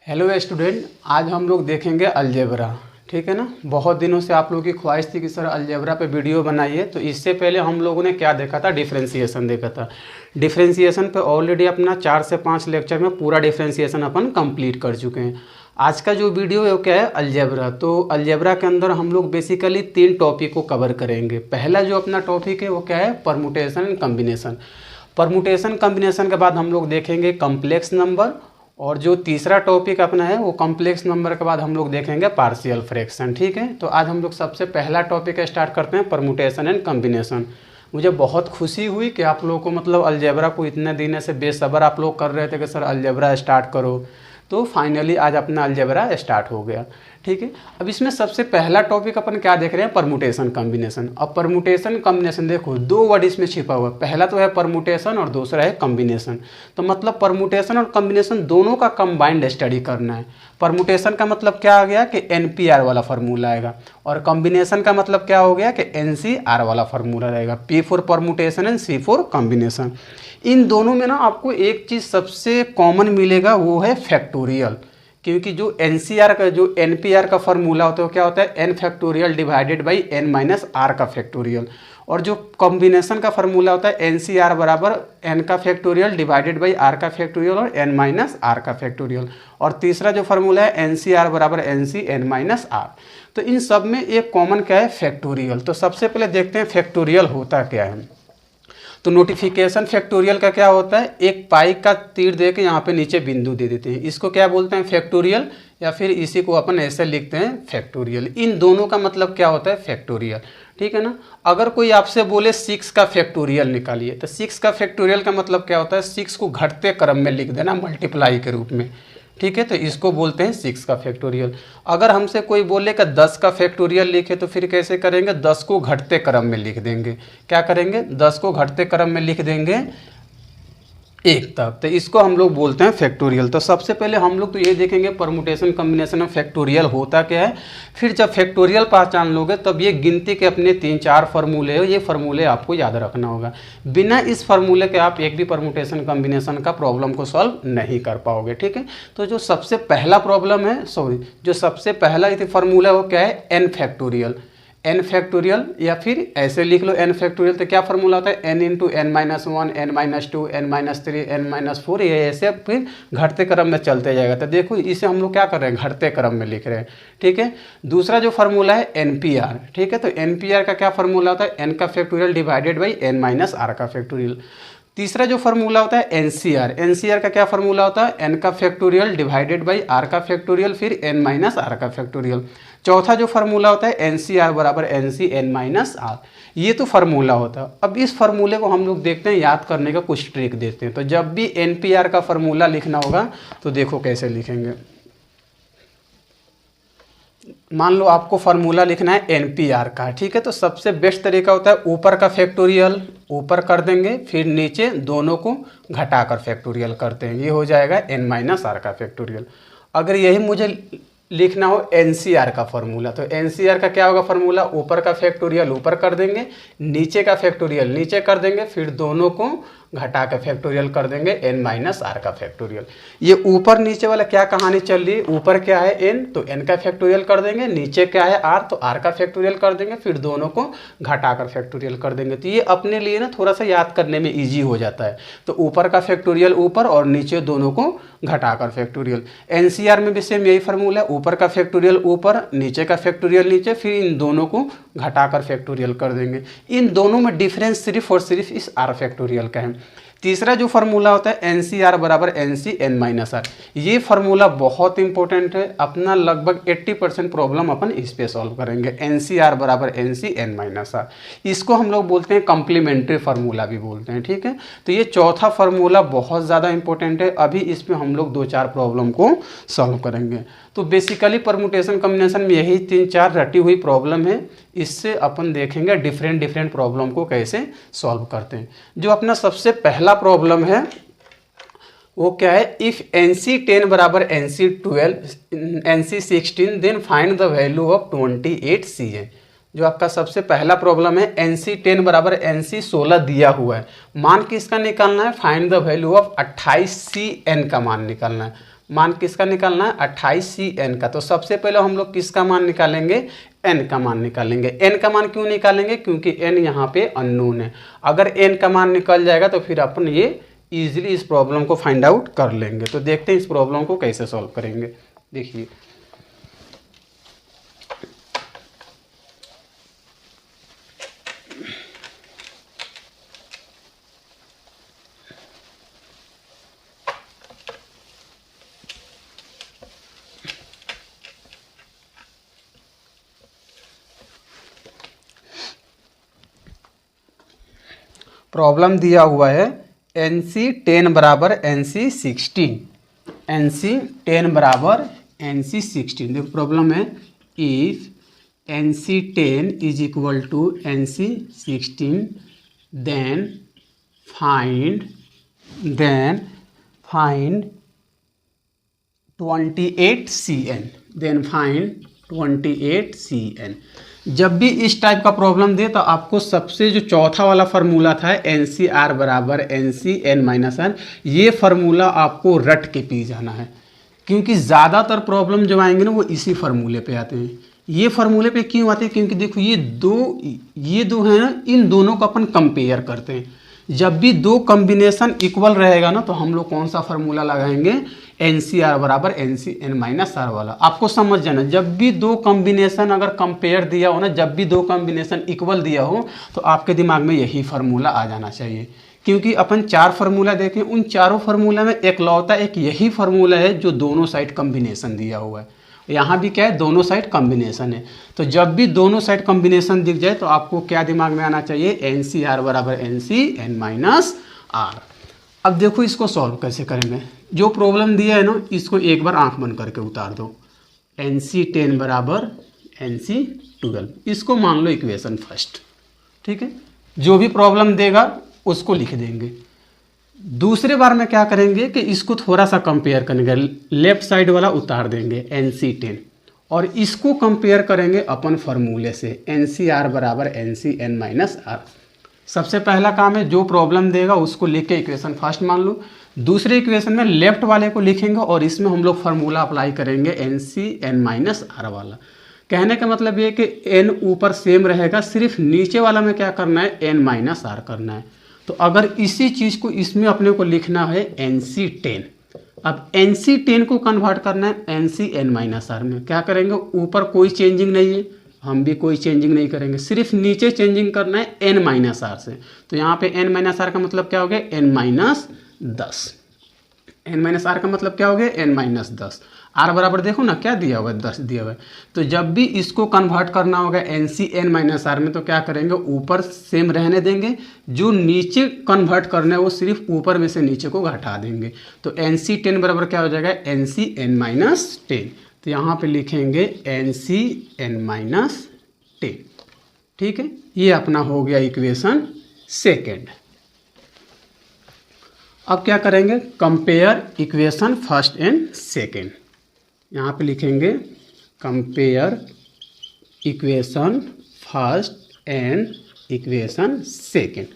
Hello student, आज हम लोग देखेंगे अलजेब्रा। ठीक है ना। बहुत दिनों से आप लोगों की ख्वाहिश थी कि सर अलजेब्रा पे वीडियो बनाइए। तो इससे पहले हम लोगों ने क्या देखा था, डिफरेंशिएशन देखा था। डिफरेंशिएशन पे ऑलरेडी अपना 4 से 5 लेक्चर में पूरा डिफरेंशिएशन अपन कंप्लीट कर चुके हैं। आज का जो वीडियो है वो क्या है, अलजेब्रा। तो अलजेब्रा के अंदर हम लोग बेसिकली 3 टॉपिक को कवर करेंगे। पहला जो अपना टॉपिक है वो क्या है, permutation and combination. Permutation combination के बाद हम लोग देखेंगे कम्प्लेक्स नंबर, और जो तीसरा टॉपिक अपना है वो कॉम्प्लेक्स नंबर के बाद हम लोग देखेंगे पार्शियल फ्रैक्शन। ठीक है। तो आज हम लोग सबसे पहला टॉपिक स्टार्ट करते हैं, परमुटेशन एंड कॉम्बिनेशन। मुझे बहुत खुशी हुई कि आप लोगों को मतलब अलजेब्रा को इतने दिन से बेसब्र आप लोग कर रहे थे कि सर अलजेब्रा स्टार्ट करो। तो फाइनली आज अपना अलजेब्रा स्टार्ट हो गया। ठीक है। अब इसमें सबसे पहला टॉपिक अपन क्या देख रहे हैं, परमुटेशन कॉम्बिनेशन। अब परमुटेशन कॉम्बिनेशन देखो, 2 वर्ड इसमें छिपा हुआ है। पहला तो है परमुटेशन और दूसरा है कॉम्बिनेशन। तो मतलब परमुटेशन और कॉम्बिनेशन दोनों का कंबाइंड स्टडी करना है। परमुटेशन का मतलब क्या आ गया कि NPR वाला फार्मूला आएगा, और कॉम्बिनेशन का मतलब क्या हो गया कि NCR वाला फार्मूला रहेगा। P for permutation and C for combination. इन दोनों में ना आपको एक चीज़ सबसे कॉमन मिलेगा, वो है फैक्टोरियल। क्योंकि जो NCR का जो NPR का फार्मूला होता है वो क्या होता है, n factorial divided by n minus r का फैक्टोरियल। और जो कॉम्बिनेशन का फार्मूला होता है NCR बराबर n का फैक्टोरियल डिवाइडेड बाई r का फैक्टोरियल और n माइनस r का फैक्टोरियल। और तीसरा जो फार्मूला है NCR बराबर NC n माइनस r। तो इन सब में एक कॉमन क्या है, फैक्टोरियल। तो सबसे पहले देखते हैं फैक्टोरियल होता क्या है। तो नोटिफिकेशन फैक्टोरियल का क्या होता है, एक पाई का तीर दे के यहाँ पे नीचे बिंदु दे देते हैं, इसको क्या बोलते हैं, फैक्टोरियल। या फिर इसी को अपन ऐसे लिखते हैं फैक्टोरियल। इन दोनों का मतलब क्या होता है, फैक्टोरियल। ठीक है ना। अगर कोई आपसे बोले 6 का फैक्टोरियल निकालिए, तो 6 का फैक्टोरियल का मतलब क्या होता है, 6 को घटते क्रम में लिख देना, मल्टीप्लाई के रूप में। ठीक है। तो इसको बोलते हैं 6 का फैक्टोरियल। अगर हमसे कोई बोले कि 10 का फैक्टोरियल लिखे, तो फिर कैसे करेंगे, 10 को घटते क्रम में लिख देंगे। क्या करेंगे, 10 को घटते क्रम में लिख देंगे 1 तक। तो इसको हम लोग बोलते हैं फैक्टोरियल। तो सबसे पहले हम लोग तो ये देखेंगे परमुटेशन कॉम्बिनेशन में फैक्टोरियल होता क्या है। फिर जब फैक्टोरियल पहचान लोगे तब ये गिनती के अपने 3-4 फार्मूले हो, ये फार्मूले आपको याद रखना होगा। बिना इस फार्मूले के आप एक भी परमुटेशन कॉम्बिनेशन का प्रॉब्लम को सॉल्व नहीं कर पाओगे। ठीक है। तो जो सबसे पहला प्रॉब्लम है, जो सबसे पहला फार्मूला वो क्या है, n फैक्टोरियल। n फैक्टोरियल, या फिर ऐसे लिख लो n फैक्टोरियल। तो क्या फार्मूला होता है, n into n minus 1, n minus 2, n minus 3, n minus 4। ये ऐसे फिर घटते क्रम में चलते जाएगा। तो देखो इसे हम लोग क्या कर रहे हैं, घटते क्रम में लिख रहे हैं। ठीक है। दूसरा जो फार्मूला है NPR। ठीक है। तो NPR का क्या फार्मूला होता है, n का factorial divided by n minus r का फैक्टोरियल। तीसरा जो फार्मूला होता है NCR। NCR का क्या फार्मूला होता है, n का फैक्टोरियल डिवाइडेड बाई r का फैक्टोरियल फिर n माइनस r का फैक्टोरियल। चौथा जो फार्मूला होता है NCR बराबर NC n माइनस r। ये तो फार्मूला होता है। अब इस फार्मूले को हम लोग देखते हैं, याद करने का कुछ ट्रिक देते हैं। तो जब भी NPR का फार्मूला लिखना होगा तो देखो कैसे लिखेंगे। मान लो आपको फार्मूला लिखना है NPR का। ठीक है। तो सबसे बेस्ट तरीका होता है ऊपर का फैक्टोरियल ऊपर कर देंगे, फिर नीचे दोनों को घटाकर फैक्टोरियल करते हैं, ये हो जाएगा n माइनस r का फैक्टोरियल। अगर यही मुझे लिखना हो NCR का फार्मूला, तो NCR का क्या होगा फार्मूला, ऊपर का फैक्टोरियल ऊपर कर देंगे, नीचे का फैक्टोरियल नीचे कर देंगे, फिर दोनों को घटा कर फैक्टोरियल कर देंगे n माइनस r का फैक्टोरियल। ये ऊपर नीचे वाला क्या कहानी चल रही है, ऊपर क्या है n, तो n का फैक्टोरियल कर देंगे, नीचे क्या है r, तो r का फैक्टोरियल कर देंगे, फिर दोनों को घटाकर फैक्टोरियल कर देंगे। तो ये अपने लिए ना थोड़ा सा याद करने में ईजी हो जाता है। तो ऊपर का फैक्टोरियल ऊपर और नीचे दोनों को घटाकर फैक्टोरियल। NCR में भी सेम यही फार्मूला है, ऊपर का फैक्टोरियल ऊपर, नीचे का फैक्टोरियल नीचे, फिर इन दोनों को घटाकर फैक्टोरियल कर देंगे। इन दोनों में डिफरेंस सिर्फ और सिर्फ इस r फैक्टोरियल का है। तीसरा जो फार्मूला होता है NCR बराबर NC n माइनस r। ये फार्मूला बहुत इंपॉर्टेंट है, अपना लगभग 80% प्रॉब्लम अपन इस पे सॉल्व करेंगे। NCR बराबर NC n माइनस r, इसको हम लोग बोलते हैं कॉम्प्लीमेंट्री फार्मूला भी बोलते हैं। ठीक है। तो ये चौथा फार्मूला बहुत ज़्यादा इंपॉर्टेंट है। अभी इस पे हम लोग 2-4 प्रॉब्लम को सॉल्व करेंगे। तो बेसिकली परमुटेशन कॉम्बिनेशन में यही 3-4 रटी हुई प्रॉब्लम है। इससे अपन देखेंगे डिफरेंट प्रॉब्लम को कैसे सॉल्व करते हैं। जो अपना सबसे पहला प्रॉब्लम है वो क्या है, इफ NC10 बराबर NC12 NC16 then find the value of 28 Cn। जो आपका सबसे पहला प्रॉब्लम है, NC10 बराबर NC16 दिया हुआ है, मान किसका निकालना है, find the value of 28 Cn का मान निकालना है। मान किसका निकालना है 28CN का। तो सबसे पहले हम लोग किसका मान निकालेंगे, n का मान निकालेंगे। n का मान क्यों निकालेंगे, क्योंकि n यहाँ पे अननोन है। अगर n का मान निकल जाएगा तो फिर अपन ये इजीली इस प्रॉब्लम को फाइंड आउट कर लेंगे। तो देखते हैं इस प्रॉब्लम को कैसे सॉल्व करेंगे। देखिए प्रॉब्लम दिया हुआ है NC10 बराबर NC16, NC10 बराबर NC16। देखो प्रॉब्लम है if NC10 is equal to NC16 then find 28CN, then find 28CN। जब भी इस टाइप का प्रॉब्लम दे तो आपको सबसे जो चौथा वाला फार्मूला था NCR बराबर NCN-R, ये फार्मूला आपको रट के पी जाना है, क्योंकि ज़्यादातर प्रॉब्लम जो आएंगे ना वो इसी फार्मूले पे आते हैं। ये फार्मूले पे क्यों आते हैं, क्योंकि देखो ये दो हैं ना, इन दोनों को अपन कंपेयर करते हैं। जब भी दो कॉम्बिनेशन इक्वल रहेगा ना तो हम लोग कौन सा फार्मूला लगाएंगे, NCR बराबर NCN-R वाला। आपको समझ जाना, जब भी दो कॉम्बिनेशन अगर कंपेयर दिया हो ना, जब भी दो कॉम्बिनेशन इक्वल दिया हो तो आपके दिमाग में यही फार्मूला आ जाना चाहिए। क्योंकि अपन 4 फार्मूला देखें, उन चारों फार्मूला में एकलौता एक यही फार्मूला है जो दोनों साइड कॉम्बिनेशन दिया हुआ है। यहाँ भी क्या है, दोनों साइड कॉम्बिनेशन है। तो जब भी दोनों साइड कॉम्बिनेशन दिख जाए तो आपको क्या दिमाग में आना चाहिए, NCR बराबर NCN-R। अब देखो इसको सॉल्व कैसे करेंगे। जो प्रॉब्लम दिया है ना, इसको एक बार आंख बंद करके उतार दो। NC10 बराबर NC12, इसको मान लो इक्वेशन फर्स्ट, ठीक है। जो भी प्रॉब्लम देगा उसको लिख देंगे। दूसरे बार में क्या करेंगे कि इसको थोड़ा सा कंपेयर करेंगे, लेफ्ट साइड वाला उतार देंगे NC10 और इसको कंपेयर करेंगे अपन फार्मूले से NCR बराबर NCN-R। सबसे पहला काम है, जो प्रॉब्लम देगा उसको लिख के इक्वेशन फर्स्ट मान लो। दूसरे इक्वेशन में लेफ्ट वाले को लिखेंगे और इसमें हम लोग फार्मूला अप्लाई करेंगे NCN-R वाला। कहने का मतलब ये कि n ऊपर सेम रहेगा, सिर्फ नीचे वाला में क्या करना है, N-R करना है। तो अगर इसी चीज़ को इसमें अपने को लिखना है NC10, अब NC10 को कन्वर्ट करना है NCN-R में, क्या करेंगे, ऊपर कोई चेंजिंग नहीं है, हम भी कोई चेंजिंग नहीं करेंगे, सिर्फ नीचे चेंजिंग करना है N-R से। तो यहाँ पे N-R का मतलब क्या हो गया, N-10। N-R का मतलब क्या हो गया, N-10। R बराबर देखो ना क्या दिया हुआ है, 10 दिया हुआ है। तो जब भी इसको कन्वर्ट करना होगा NCN-R में तो क्या करेंगे, ऊपर सेम रहने देंगे, जो नीचे कन्वर्ट करना है वो सिर्फ ऊपर में से नीचे को घटा देंगे। तो NC10 बराबर क्या हो जाएगा, NCN-10। तो यहाँ पे लिखेंगे NCN-10, ठीक है। ये अपना हो गया इक्वेशन सेकेंड। अब क्या करेंगे, compare equation first and second. यहाँ पे लिखेंगे compare equation first and equation second.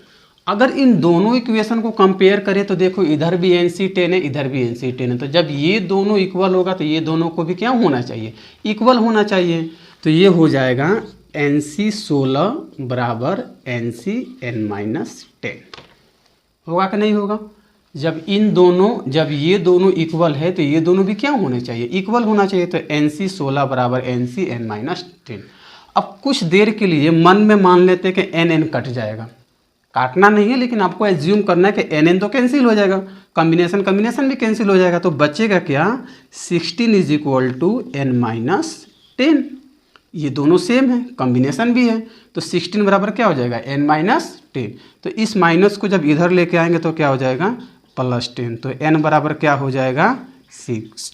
अगर इन दोनों इक्वेशन को कंपेयर करें तो देखो इधर भी NC10 है, इधर भी NC10 है। तो जब ये दोनों इक्वल होगा तो ये दोनों को भी क्या होना चाहिए, इक्वल होना चाहिए। तो ये हो जाएगा NC16 बराबर NCN-10। होगा कि नहीं होगा। जब ये दोनों इक्वल है तो ये दोनों भी क्या होने चाहिए, इक्वल होना चाहिए। तो NC16 बराबर NCN-10। अब कुछ देर के लिए मन में मान लेते हैं कि NN कट जाएगा, काटना नहीं है लेकिन आपको एज्यूम करना है कि NN तो कैंसिल हो जाएगा, कॉम्बिनेशन भी कैंसिल हो जाएगा। तो बचेगा क्या, 16 इज इक्वल टू N-10। ये दोनों सेम है, कॉम्बिनेशन भी है, तो 16 बराबर क्या हो जाएगा, N-10। तो इस माइनस को जब इधर लेके आएंगे तो क्या हो जाएगा, +10। तो n बराबर क्या हो जाएगा, 26।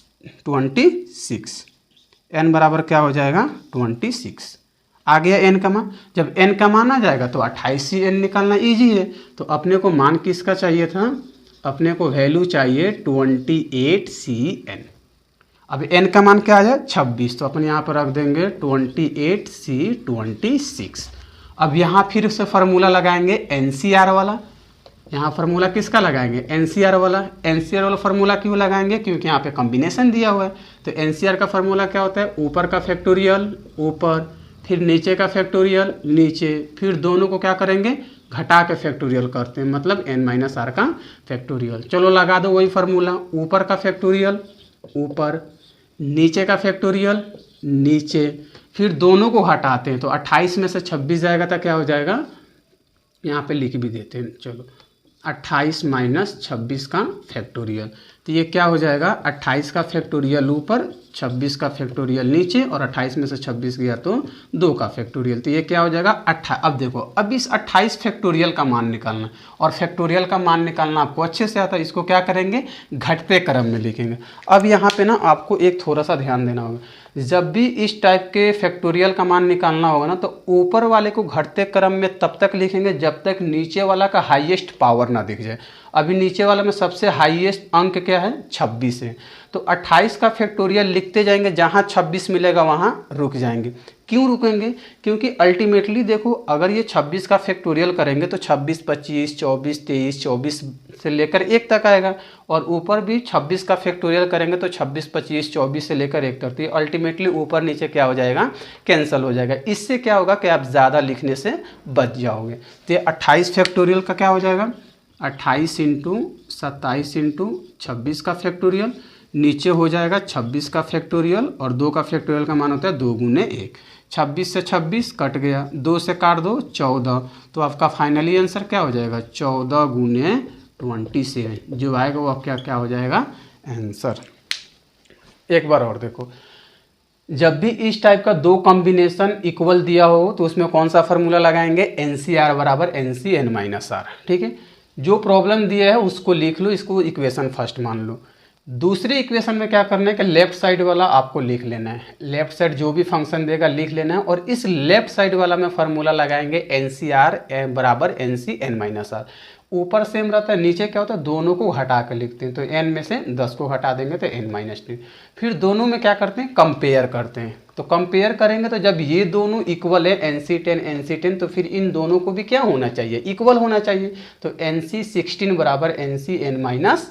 n बराबर क्या हो जाएगा, 26। आ गया n का मान। जब n का मान आ जाएगा तो 28CN निकालना इजी है। तो अपने को मान किसका चाहिए था, अपने को वैल्यू चाहिए 28CN। अब n का मान क्या आ जाए, 26। तो अपन यहाँ पर रख देंगे 28C 26। अब यहाँ फिर से फार्मूला लगाएंगे NCR वाला। यहाँ फार्मूला किसका लगाएंगे, एनसीआर वाला। एनसीआर वाला फार्मूला क्यों लगाएंगे, क्योंकि यहाँ पे कॉम्बिनेशन दिया हुआ है। तो एनसीआर का फार्मूला क्या होता है, ऊपर का फैक्टोरियल ऊपर, फिर नीचे का फैक्टोरियल नीचे, फिर दोनों को क्या करेंगे, घटा के फैक्टोरियल करते हैं, मतलब n-r का फैक्टोरियल। चलो लगा दो वही फार्मूला, ऊपर का फैक्टोरियल ऊपर, नीचे का फैक्टोरियल नीचे, फिर दोनों को हटाते हैं तो 28 में से 26 जाएगा तो क्या हो जाएगा, यहाँ पे लिख भी देते हैं। चलो 28 माइनस 26 का फैक्टोरियल, तो ये क्या हो जाएगा, 28 का फैक्टोरियल ऊपर, 26 का फैक्टोरियल नीचे, और 28 में से 26 गया तो 2 का फैक्टोरियल, तो ये क्या हो जाएगा 28। अब देखो, अब इस 28 फैक्टोरियल का मान निकालना, और फैक्टोरियल का मान निकालना आपको अच्छे से आता है। इसको क्या करेंगे, घटते क्रम में लिखेंगे। अब यहाँ पे ना आपको एक थोड़ा सा ध्यान देना होगा, जब भी इस टाइप के फैक्टोरियल का मान निकालना होगा ना, तो ऊपर वाले को घटते क्रम में तब तक लिखेंगे जब तक नीचे वाला का हाईएस्ट पावर ना दिख जाए। अभी नीचे वाला में सबसे हाईएस्ट अंक क्या है, 26 है, तो 28 का फैक्टोरियल लिखते जाएंगे, जहाँ 26 मिलेगा वहाँ रुक जाएंगे। क्यों रुकेंगे, क्योंकि अल्टीमेटली देखो, अगर ये 26 का फैक्टोरियल करेंगे तो 26, 25, 24, 23, 24 से लेकर 1 तक आएगा, और ऊपर भी 26 का फैक्टोरियल करेंगे तो 26, 25, 24 से लेकर 1 तक, तो अल्टीमेटली ऊपर नीचे क्या हो जाएगा, कैंसिल हो जाएगा। इससे क्या होगा कि आप ज़्यादा लिखने से बच जाओगे। तो 28 फैक्टोरियल का क्या हो जाएगा, 28 इंटू 27 इंटू 26 का फैक्टोरियल, नीचे हो जाएगा 26 का फैक्टोरियल, और 2 का फैक्टोरियल का मान होता है 2 गुने 1। 26 से 26 कट गया, 2 से काट दो 14, तो आपका फाइनली आंसर क्या हो जाएगा, 14 गुने 27, जो आएगा वो क्या क्या हो जाएगा आंसर। एक बार और देखो, जब भी इस टाइप का 2 कॉम्बिनेशन इक्वल दिया हो तो उसमें कौन सा फार्मूला लगाएंगे, NCR बराबर NC-n-r। ठीक है, जो प्रॉब्लम दिया है उसको लिख लो, इसको इक्वेशन फर्स्ट मान लो। दूसरी इक्वेशन में क्या करना है कि लेफ्ट साइड वाला आपको लिख लेना है, लेफ्ट साइड जो भी फंक्शन देगा लिख लेना है, और इस लेफ्ट साइड वाला में फार्मूला लगाएंगे NCR बराबर NC-n-r। ऊपर सेम रहता है, नीचे क्या होता है, दोनों को हटा कर लिखते हैं, तो n में से 10 को हटा देंगे तो n-10। फिर दोनों में क्या करते हैं, कंपेयर करते हैं। तो कंपेयर करेंगे तो जब ये दोनों इक्वल है NC-10 तो फिर इन दोनों को भी क्या होना चाहिए, इक्वल होना चाहिए। तो NC-16 बराबर NC-n-10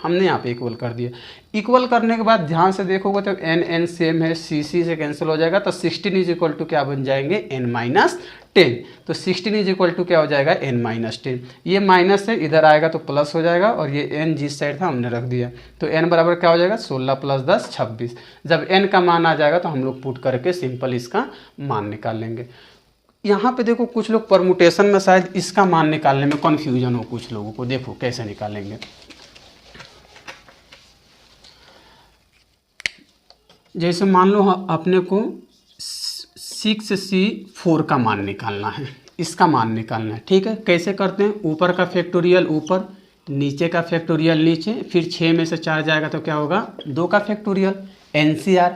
हमने यहाँ पे इक्वल कर दिया। इक्वल करने के बाद ध्यान से देखोगे तो n सेम है, CC से कैंसिल हो जाएगा, तो 16 इज इक्वल टू क्या बन जाएंगे, n-10। तो 16 इज इक्वल टू क्या हो जाएगा, n-10। ये माइनस है, इधर आएगा तो प्लस हो जाएगा, और ये n जिस साइड था हमने रख दिया, तो n बराबर क्या हो जाएगा, 16 + 10 26। जब n का मान आ जाएगा तो हम लोग पुट करके सिंपल इसका मान निकाल लेंगे। यहाँ पे देखो, कुछ लोग परमुटेशन में शायद इसका मान निकालने में कन्फ्यूजन हो कुछ लोगों को, देखो कैसे निकालेंगे। जैसे मान लो अपने को 6C4 का मान निकालना है, इसका मान निकालना है। ठीक है, कैसे करते हैं, ऊपर का फैक्टोरियल ऊपर, नीचे का फैक्टोरियल नीचे, फिर 6 में से 4 जाएगा तो क्या होगा, 2 का फैक्टोरियल। NCR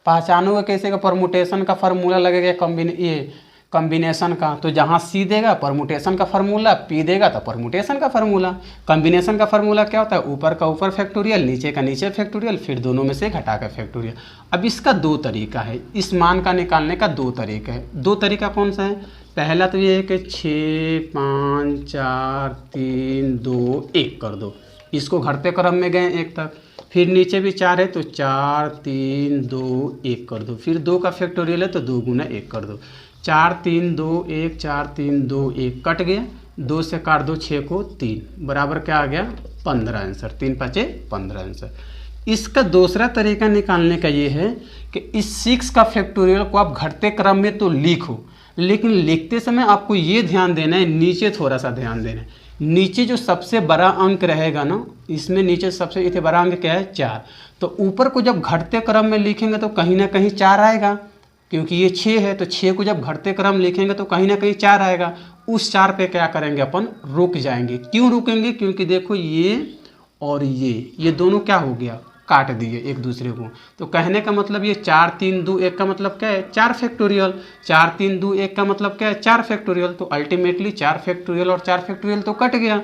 पहचानोगे कैसे का, परमुटेशन का फार्मूला लगेगा, कॉम्बिनेशन का, तो जहाँ C देगा परमुटेशन का फार्मूला, P देगा तो परमुटेशन का फार्मूला। कॉम्बिनेशन का फार्मूला क्या होता है, ऊपर का ऊपर फैक्टोरियल, नीचे का नीचे फैक्टोरियल, फिर दोनों में से घटा कर फैक्टोरियल। अब इसका 2 तरीका है, इस मान का निकालने का 2 तरीका है। 2 तरीका कौन सा है, पहला तो ये है कि 6, 5, 4, 3, 2, 1 कर दो, इसको घटते क्रम में गए 1 तक, फिर नीचे भी 4 है तो 4, 3, 2, 1 कर दो, फिर 2 का फैक्टोरियल है तो 2 गुना 1 कर दो। 4, 3, 2, 1, 4, 3, 2, 1 कट गया, 2 से काट दो 6 को 3, बराबर क्या आ गया 15 आंसर। 3 5 15 आंसर। इसका दूसरा तरीका निकालने का ये है कि इस 6 का फैक्टोरियल को आप घटते क्रम में तो लिखो, लेकिन लिखते समय आपको ये ध्यान देना है, नीचे थोड़ा सा ध्यान देना है। नीचे जो सबसे बड़ा अंक रहेगा ना, इसमें नीचे सबसे इतने बड़ा अंक क्या है 4, तो ऊपर को जब घटते क्रम में लिखेंगे तो कहीं ना कहीं 4 आएगा, क्योंकि ये 6 है तो 6 को जब घटते क्रम लिखेंगे तो कहीं ना कहीं 4 आएगा। उस 4 पे क्या करेंगे अपन, रुक जाएंगे। क्यों रुकेंगे, क्योंकि देखो ये और ये दोनों क्या हो गया, काट दिए एक दूसरे को। तो कहने का मतलब ये 4 3 2 1 का मतलब क्या है 4 फैक्टोरियल, 4 3 2 1 का मतलब क्या है 4 फैक्टोरियल। तो अल्टीमेटली 4 फैक्टोरियल और 4 फैक्टोरियल तो कट गया।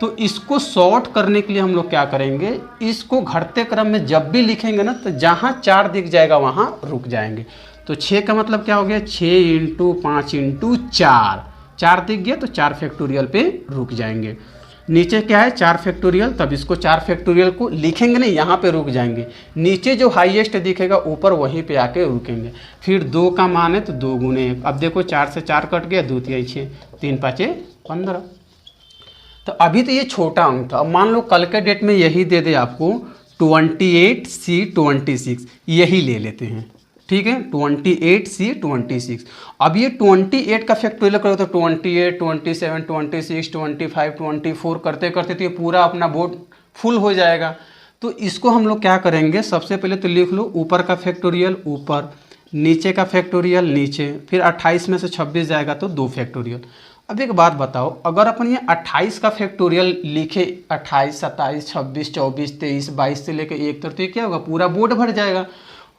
तो इसको सॉर्ट करने के लिए हम लोग क्या करेंगे, इसको घटते क्रम में जब भी लिखेंगे ना तो जहाँ 4 दिख जाएगा वहाँ रुक जाएंगे। तो 6 का मतलब क्या हो गया 6 × 5 × 4, 4 दिख गया तो 4 फैक्टोरियल पे रुक जाएंगे। नीचे क्या है 4 फैक्टोरियल, तब इसको 4 फैक्टोरियल को लिखेंगे नहीं, यहाँ पे रुक जाएंगे। नीचे जो हाईएस्ट दिखेगा ऊपर वहीं पे आके रुकेंगे। फिर 2 का मान है तो 2 गुने 1। अब देखो 4 से 4 कट गया, 2 तिहाई 6, 3 पाँचे 15। तो अभी तो ये छोटा अंक था। अब मान लो कल के डेट में यही दे दे आपको 28C26, यही ले लेते हैं, ठीक है। 28C26। अब ये 28 का फैक्टोरियल करो तो 28, 27, 26, 25, 24 करते करते तो ये पूरा अपना बोर्ड फुल हो जाएगा। तो इसको हम लोग क्या करेंगे, सबसे पहले तो लिख लो ऊपर का फैक्टोरियल ऊपर, नीचे का फैक्टोरियल नीचे, फिर 28 में से 26 जाएगा तो 2 फैक्टोरियल। अब एक बात बताओ, अगर अपन ये 28 का फैक्टोरियल लिखे 28, 27, 26, 24, 23, 22 से लेकर 1 तक, तो ये क्या होगा, पूरा बोर्ड भर जाएगा।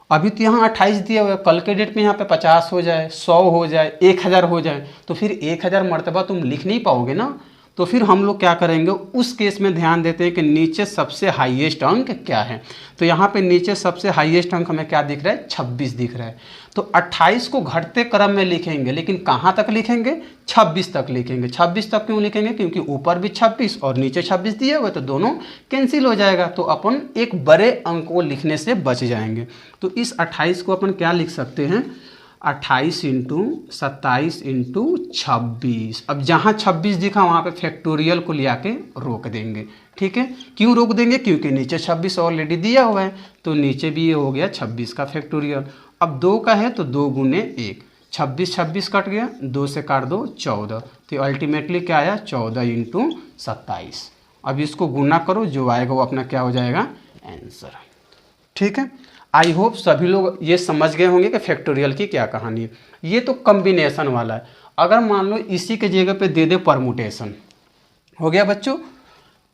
अभी तो यहाँ 28 दिया हुआ है, कल के डेट में यहाँ पे 50 हो जाए, 100 हो जाए, 1000 हो जाए, तो फिर 1000 मरतबा तुम लिख नहीं पाओगे ना। तो फिर हम लोग क्या करेंगे, उस केस में ध्यान देते हैं कि नीचे सबसे हाईएस्ट अंक क्या है। तो यहाँ पे नीचे सबसे हाईएस्ट अंक हमें क्या दिख रहा है, 26 दिख रहा है। तो 28 को घटते क्रम में लिखेंगे, लेकिन कहाँ तक लिखेंगे, 26 तक लिखेंगे। 26 तक क्यों लिखेंगे, क्योंकि ऊपर भी 26 और नीचे 26 दिए हुए, तो दोनों कैंसिल हो जाएगा। तो अपन एक बड़े अंक को लिखने से बच जाएंगे। तो इस 28 को अपन क्या लिख सकते हैं, 28 इंटू 27 इंटू 26। अब जहाँ 26 दिखा वहाँ पे फैक्टोरियल को ले आके रोक देंगे, ठीक है। क्यों रोक देंगे, क्योंकि नीचे 26 ऑलरेडी दिया हुआ है, तो नीचे भी ये हो गया 26 का फैक्टोरियल। अब 2 का है तो 2 गुने 1, 26 26 कट गया, 2 से काट दो 14, तो अल्टीमेटली क्या आया 14 इंटू 27। अब इसको गुना करो, जो आएगा वो अपना क्या हो जाएगा, आंसर, ठीक है। आई होप सभी लोग ये समझ गए होंगे कि फैक्टोरियल की क्या कहानी है। ये तो कॉम्बिनेशन वाला है। अगर मान लो इसी के जगह पे दे दे परमुटेशन, हो गया बच्चों।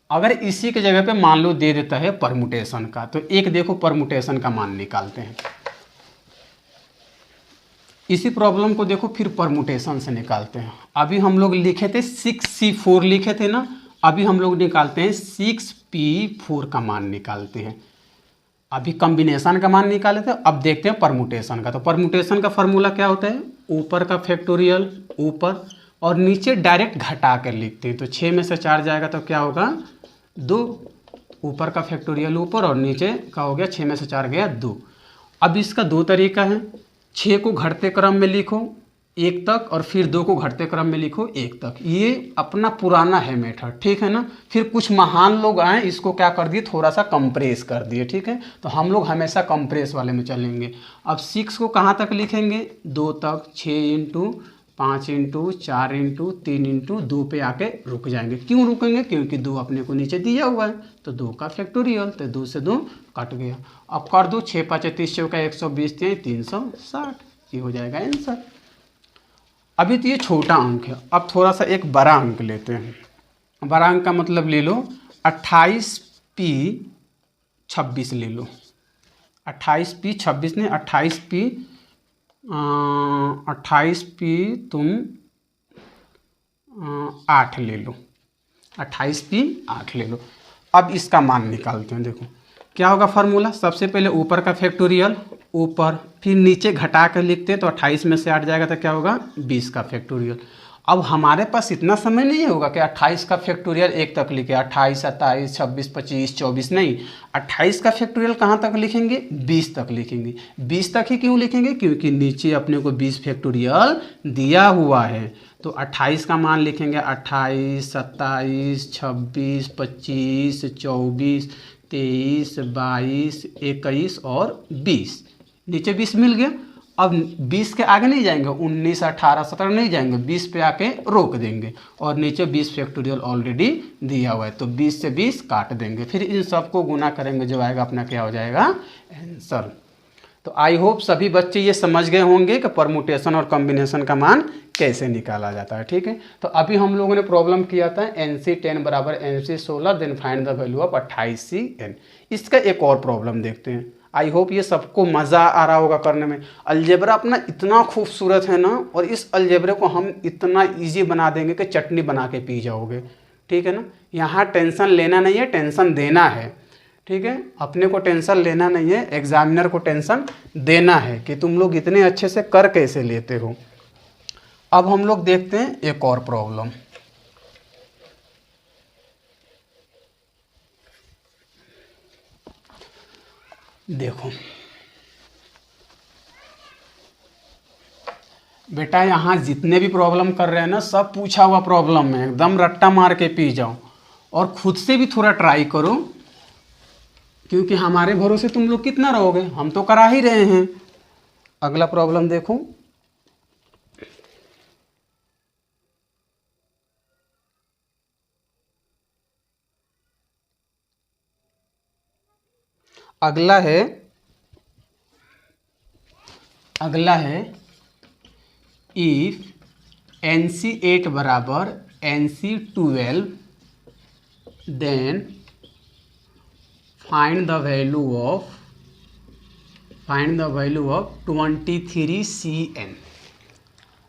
अगर इसी के जगह पे मान लो दे देता है परमुटेशन का, तो एक देखो परमुटेशन का मान निकालते हैं। इसी प्रॉब्लम को देखो फिर परमुटेशन से निकालते हैं। अभी हम लोग लिखे थे 6C4 लिखे थे ना, अभी हम लोग निकालते हैं 6P4 का मान निकालते हैं। अभी कॉम्बिनेशन का मान निकाले थे, अब देखते हैं परमुटेशन का। तो परमुटेशन का फॉर्मूला क्या होता है, ऊपर का फैक्टोरियल ऊपर और नीचे डायरेक्ट घटा कर लिखते हैं। तो 6 में से 4 जाएगा तो क्या होगा 2, ऊपर का फैक्टोरियल ऊपर और नीचे का हो गया 6 में से 4 गया 2। अब इसका 2 तरीका है, 6 को घटते क्रम में लिखो 1 तक और फिर 2 को घटते क्रम में लिखो 1 तक। ये अपना पुराना है मेथड, ठीक है ना। फिर कुछ महान लोग आए, इसको क्या कर दिए, थोड़ा सा कंप्रेस कर दिए, ठीक है। तो हम लोग हमेशा कंप्रेस वाले में चलेंगे। अब 6 को कहाँ तक लिखेंगे, 2 तक, 6 इंटू 5 इंटू 4 इंटू 3 इंटू 2 पे आके रुक जाएंगे। क्यों रुकेंगे, क्योंकि 2 अपने को नीचे दिया हुआ है, तो 2 का फैक्टोरियल, तो 2 से 2 कट गया। अब कर दो 6 5 30 चौका 120 360, ये हो जाएगा आंसर। अभी तो ये छोटा अंक है, अब थोड़ा सा एक बड़ा अंक लेते हैं। बड़ा अंक का मतलब ले लो 28P26 ले लो। 28P26 ने 28P तुम 8 ले लो, 28P8 ले लो। अब इसका मान निकालते हैं। देखो क्या होगा फार्मूला, सबसे पहले ऊपर का फैक्टोरियल ऊपर, फिर नीचे घटा कर लिखते हैं, तो 28 में से 8 जाएगा तो क्या होगा 20 का फैक्टोरियल। अब हमारे पास इतना समय नहीं होगा कि 28 का फैक्टोरियल 1 तक लिखे, 28 27 26 25 24 नहीं, 28 का फैक्टोरियल कहाँ तक लिखेंगे, 20 तक लिखेंगे। 20 तक ही क्यों लिखेंगे, क्योंकि नीचे अपने को 20 फैक्टोरियल दिया हुआ है। तो 28 का मान लिखेंगे 28 27 26 25 24 23 22 21 और 20, नीचे 20 मिल गया। अब 20 के आगे नहीं जाएंगे, 19 18 17 नहीं जाएंगे, 20 पे आके रोक देंगे और नीचे 20 फैक्टोरियल ऑलरेडी दिया हुआ है, तो 20 से 20 काट देंगे, फिर इन सबको गुना करेंगे, जो आएगा अपना क्या हो जाएगा आंसर। तो आई होप सभी बच्चे ये समझ गए होंगे कि परमुटेशन और कॉम्बिनेशन का मान कैसे निकाला जाता है, ठीक है। तो अभी हम लोगों ने प्रॉब्लम किया था NC10 बराबर NC16, then find the value of 28CN। इसका एक और प्रॉब्लम देखते हैं। आई होप ये सबको मज़ा आ रहा होगा करने में। अलजेब्रा अपना इतना खूबसूरत है ना, और इस अलजेब्रे को हम इतना ईजी बना देंगे कि चटनी बना के पी जाओगे, ठीक है ना। यहाँ टेंशन लेना नहीं है, टेंशन देना है, ठीक है। अपने को टेंशन लेना नहीं है, एग्जामिनर को टेंशन देना है कि तुम लोग इतने अच्छे से कर कैसे लेते हो। अब हम लोग देखते हैं एक और प्रॉब्लम। देखो बेटा, यहाँ जितने भी प्रॉब्लम कर रहे हैं ना, सब पूछा हुआ प्रॉब्लम है, एकदम रट्टा मार के पी जाओ और खुद से भी थोड़ा ट्राई करो, क्योंकि हमारे भरोसे तुम लोग कितना रहोगे, हम तो करा ही रहे हैं। अगला प्रॉब्लम देखो, अगला है इफ NC8 बराबर NC12 then find the value of 23CN।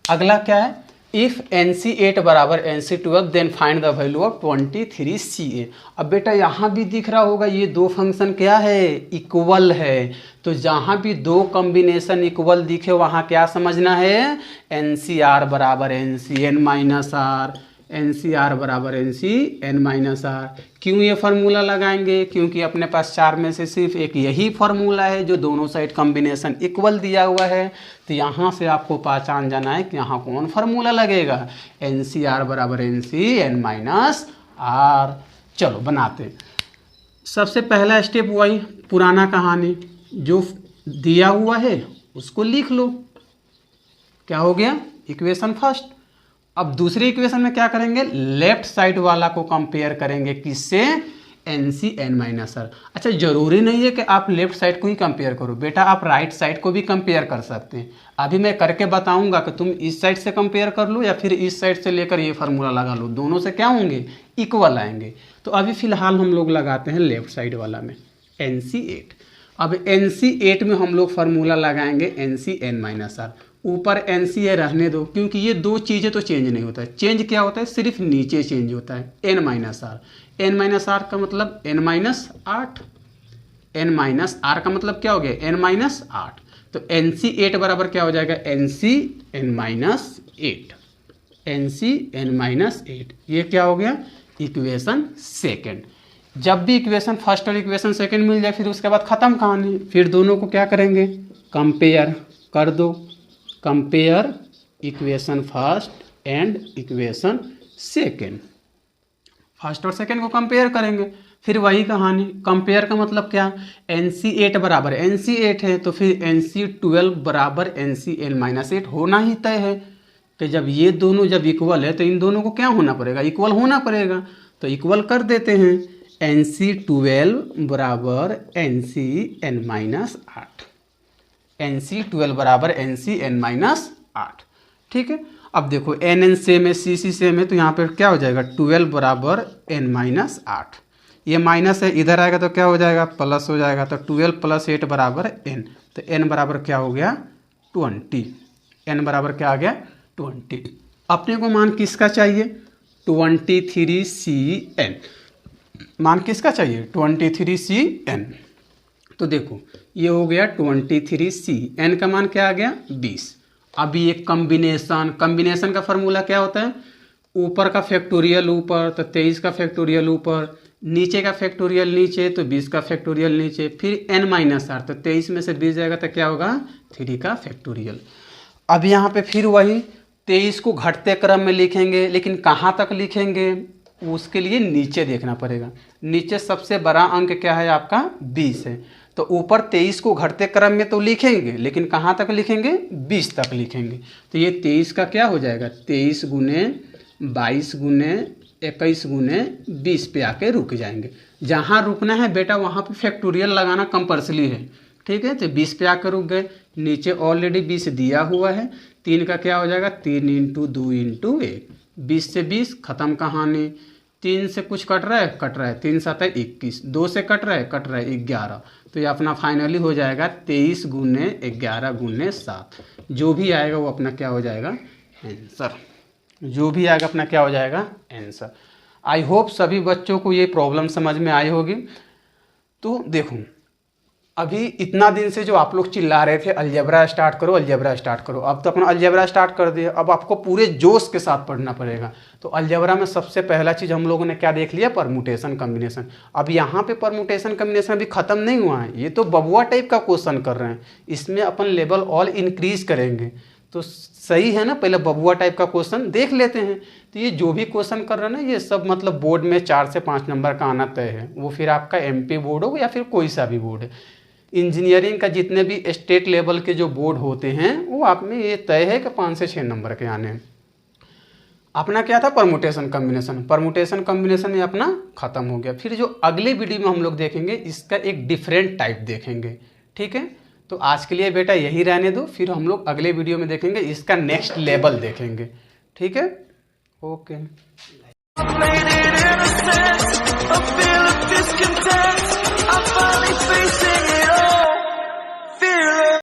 अगला क्या है, इफ NC8 बराबर NC12 then find the value of 23CN। अब बेटा यहाँ भी दिख रहा होगा ये दो फंक्शन क्या है, इक्वल है। तो जहाँ भी दो कॉम्बिनेशन इक्वल दिखे वहाँ क्या समझना है, NCR बराबर NCN माइनस आर, NCR बराबर NCN माइनस आर। क्यों ये फार्मूला लगाएंगे, क्योंकि अपने पास चार में से सिर्फ एक यही फार्मूला है जो दोनों साइड कॉम्बिनेशन इक्वल दिया हुआ है। तो यहाँ से आपको पहचान जाना है कि यहाँ कौन फार्मूला लगेगा, NCR बराबर NCN माइनस आर। चलो बनाते। सबसे पहला स्टेप वही पुराना कहानी, जो दिया हुआ है उसको लिख लो। क्या हो गया, इक्वेशन फर्स्ट। अब दूसरी इक्वेशन में क्या करेंगे, लेफ्ट साइड वाला को कंपेयर करेंगे, किससे, NCN माइनस आर। अच्छा, जरूरी नहीं है कि आप लेफ्ट साइड को ही कंपेयर करो बेटा, आप राइट साइड को भी कंपेयर कर सकते हैं। अभी मैं करके बताऊंगा कि तुम इस साइड से कंपेयर कर लो या फिर इस साइड से लेकर ये फार्मूला लगा लो, दोनों से क्या होंगे, इक्वल आएंगे। तो अभी फिलहाल हम लोग लगाते हैं लेफ्ट साइड वाला में NC8। अब NC8 में हम लोग फार्मूला लगाएंगे NCN माइनस आर। ऊपर NCA रहने दो, क्योंकि ये दो चीज़ें तो चेंज नहीं होता है। चेंज क्या होता है, सिर्फ नीचे चेंज होता है, N minus R. N minus R का मतलब N minus 8, N minus R का मतलब क्या हो गया, N माइनस 8। तो NC8 बराबर क्या हो जाएगा, NCN माइनस 8, NCN माइनस 8। ये क्या हो गया, इक्वेशन सेकेंड। जब भी इक्वेशन फर्स्ट और इक्वेशन सेकेंड मिल जाए फिर उसके बाद ख़त्म कहानी, फिर दोनों को क्या करेंगे, कंपेयर कर दो। Compare equation first and equation second, first और सेकेंड को कंपेयर करेंगे। फिर वही कहानी, कंपेयर का मतलब क्या, NC8 बराबर NC8 है तो फिर NC12 बराबर NCN माइनस 8 होना ही तय है कि जब ये दोनों जब इक्वल है तो इन दोनों को क्या होना पड़ेगा, इक्वल होना पड़ेगा। तो इक्वल कर देते हैं, NC12 बराबर NCN माइनस 8, NC12 बराबर NCN माइनस 8। ठीक है, अब देखो NN सेम है, CC सेम है, तो यहाँ पर क्या हो जाएगा, 12 बराबर N माइनस 8। ये माइनस है, इधर आएगा तो क्या हो जाएगा, प्लस हो जाएगा। तो 12 प्लस 8 बराबर N, तो N बराबर क्या हो गया, 20। N बराबर क्या आ गया, 20। अपने को मान किसका चाहिए, 23CN। मान किसका चाहिए, 23CN। तो देखो ये हो गया 23C, N का मान क्या आ गया, 20। अभी एक कॉम्बिनेशन का फॉर्मूला क्या होता है, ऊपर का फैक्टोरियल ऊपर तो 23 का फैक्टोरियल ऊपर, नीचे का फैक्टोरियल नीचे तो 20 का फैक्टोरियल नीचे, फिर N माइनस आर, तो 23 में से 20 जाएगा तो क्या होगा, 3 का फैक्टोरियल। अब यहाँ पे फिर वही 23 को घटते क्रम में लिखेंगे, लेकिन कहाँ तक लिखेंगे उसके लिए नीचे देखना पड़ेगा। नीचे सबसे बड़ा अंक क्या है आपका, 20 है। तो ऊपर 23 को घटते क्रम में तो लिखेंगे, लेकिन कहाँ तक लिखेंगे, 20 तक लिखेंगे। तो ये 23 का क्या हो जाएगा, 23 गुने 22 गुने 21 गुने 20 पे आके रुक जाएंगे। जहाँ रुकना है बेटा वहाँ पे फैक्टोरियल लगाना कंपल्सरी है। ठीक है, तो 20 पे आकर रुक गए, नीचे ऑलरेडी 20 दिया हुआ है। 3 का क्या हो जाएगा, 3 इंटू 2 इंटू 1, 20 से 20 खत्म कहानी। 3 से कुछ कट रहा है, 3 7 21, 2 से कट रहा है 11। तो ये अपना फाइनली हो जाएगा 23 गुने 11 गुने 7। जो भी आएगा वो अपना क्या हो जाएगा, आंसर। जो भी आएगा अपना क्या हो जाएगा, आंसर। आई होप सभी बच्चों को ये प्रॉब्लम समझ में आई होगी। तो देखो अभी इतना दिन से जो आप लोग चिल्ला रहे थे अलजेब्रा स्टार्ट करो, अलजेब्रा स्टार्ट करो, अब तो अपना अलजेब्रा स्टार्ट कर दिया। अब आपको पूरे जोश के साथ पढ़ना पड़ेगा। तो अलजेब्रा में सबसे पहला चीज़ हम लोगों ने क्या देख लिया, परमुटेशन कम्बिनेशन। अब यहाँ पे परमुटेशन कम्बिनेशन अभी ख़त्म नहीं हुआ है, ये तो बबुआ टाइप का क्वेश्चन कर रहे हैं। इसमें अपन लेवल और इंक्रीज करेंगे तो सही है ना। पहले बबुआ टाइप का क्वेश्चन देख लेते हैं। तो ये जो भी क्वेश्चन कर रहे हैं ना, ये सब मतलब बोर्ड में 4 से 5 नंबर का आना तय है। वो फिर आपका MP बोर्ड हो या फिर कोई सा भी बोर्ड है। इंजीनियरिंग का जितने भी स्टेट लेवल के जो बोर्ड होते हैं वो आप में ये तय है कि 5 से 6 नंबर के आने हैं। अपना क्या था, परमुटेशन कम्बिनेशन। परमुटेशन कम्बिनेशन में अपना ख़त्म हो गया। फिर जो अगले वीडियो में हम लोग देखेंगे, इसका एक डिफरेंट टाइप देखेंगे। ठीक है, तो आज के लिए बेटा यही रहने दो, फिर हम लोग अगले वीडियो में देखेंगे, इसका नेक्स्ट लेवल देखेंगे। ठीक है, okay. I'm finally facing it all.